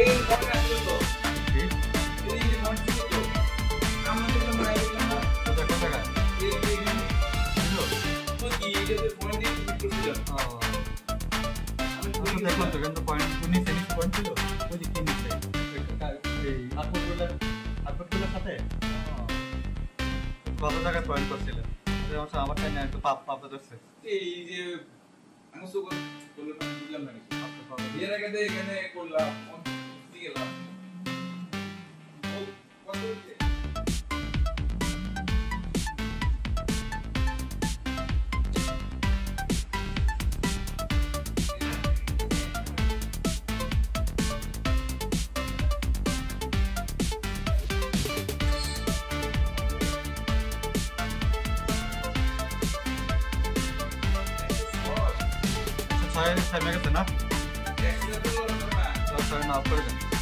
এই পয়েন্ট আসলো তো এই যে পয়েন্ট ছিল তো আমরা দেখলাম না দেখলাম না কোথা কোথা এই ছিল তো কি এটাতে পয়েন্ট দিয়ে ক্লিক করছিলাম আমি দেখলাম তো কিন্তু পয়েন্ট 19 এর পয়েন্ট ছিল ওই যে কি নিচে এই আটপটগুলোর সাথে কত জায়গায় পয়েন্ট করছিলেন আমার টাইম একটু পাপ ধরছে এই যে আমি সব বললাম না বুঝলাম না কিছু এর আগে তো এখানে করলাম দিয়ে গেলাম ও কত হচ্ছে সাইড সাইড में ना एक्सीडेंट हो रहा है साइड ना आप कर दें